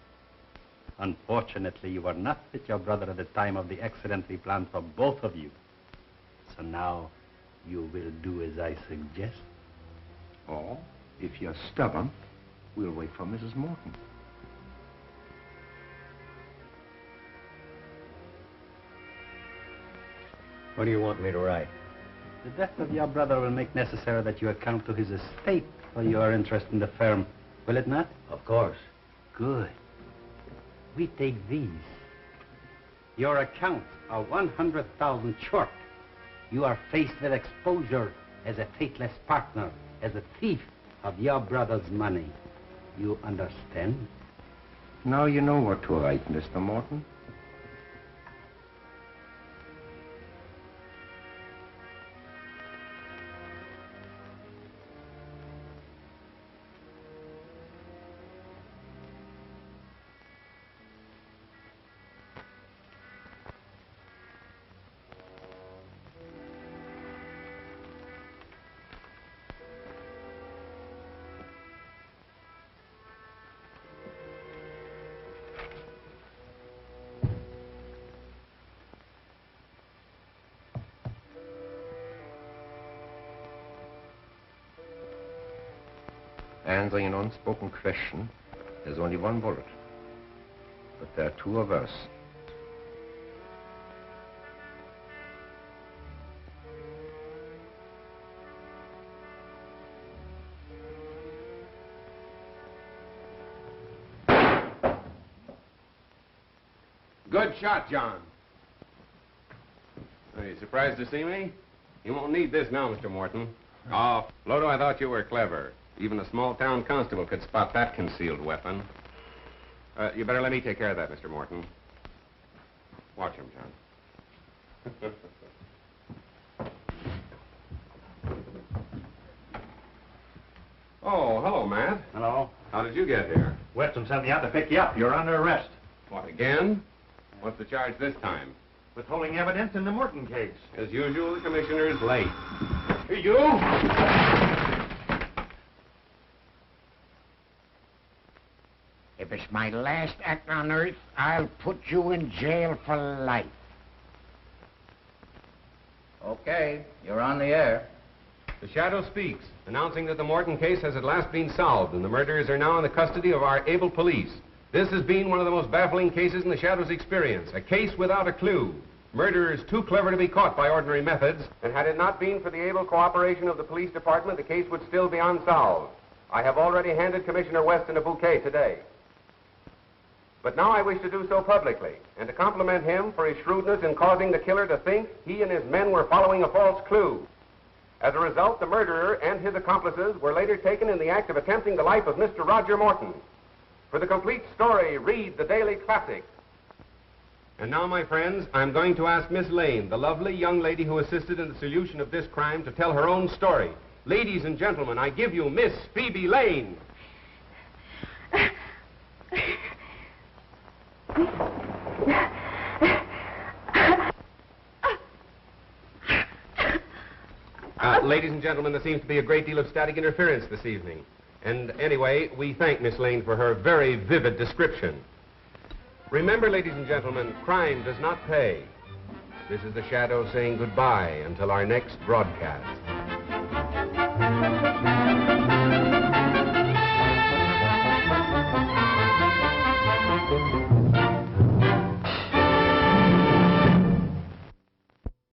Unfortunately, you were not with your brother at the time of the accident we planned for both of you. So now you will do as I suggest. Or, if you're stubborn, we'll wait for Mrs. Morton. What do you want me to write? The death of your brother will make necessary that you account to his estate for your interest in the firm, will it not? Of course. Good. We take these. Your accounts are 100,000 short. You are faced with exposure as a faithless partner, as a thief of your brother's money. You understand? Now you know what to write, Mr. Morton. Answering an unspoken question, there's only one bullet. But there are two of us. Good shot, John. Are you surprised to see me? You won't need this now, Mr. Morton. Oh, Lodo, I thought you were clever. Even a small-town constable could spot that concealed weapon. You better let me take care of that, Mr. Morton. Watch him, John. Oh, hello, Matt. Hello. How did you get here? Weston sent me out to pick you up. You're under arrest. What, again? What's the charge this time? Withholding evidence in the Morton case. As usual, the commissioner is late. You! If it's my last act on Earth, I'll put you in jail for life. Okay, you're on the air. The Shadow speaks, announcing that the Morton case has at last been solved and the murderers are now in the custody of our able police. This has been one of the most baffling cases in the Shadow's experience, a case without a clue. Murderers too clever to be caught by ordinary methods. And had it not been for the able cooperation of the police department, the case would still be unsolved. I have already handed Commissioner Weston a bouquet today. But now I wish to do so publicly, and to compliment him for his shrewdness in causing the killer to think he and his men were following a false clue. As a result, the murderer and his accomplices were later taken in the act of attempting the life of Mr. Roger Morton. For the complete story, read the Daily Classic. And now, my friends, I'm going to ask Miss Lane, the lovely young lady who assisted in the solution of this crime, to tell her own story. Ladies and gentlemen, I give you Miss Phoebe Lane. Ladies and gentlemen, there seems to be a great deal of static interference this evening. And anyway, we thank Miss Lane for her very vivid description. Remember, ladies and gentlemen, crime does not pay. This is the Shadow saying goodbye until our next broadcast.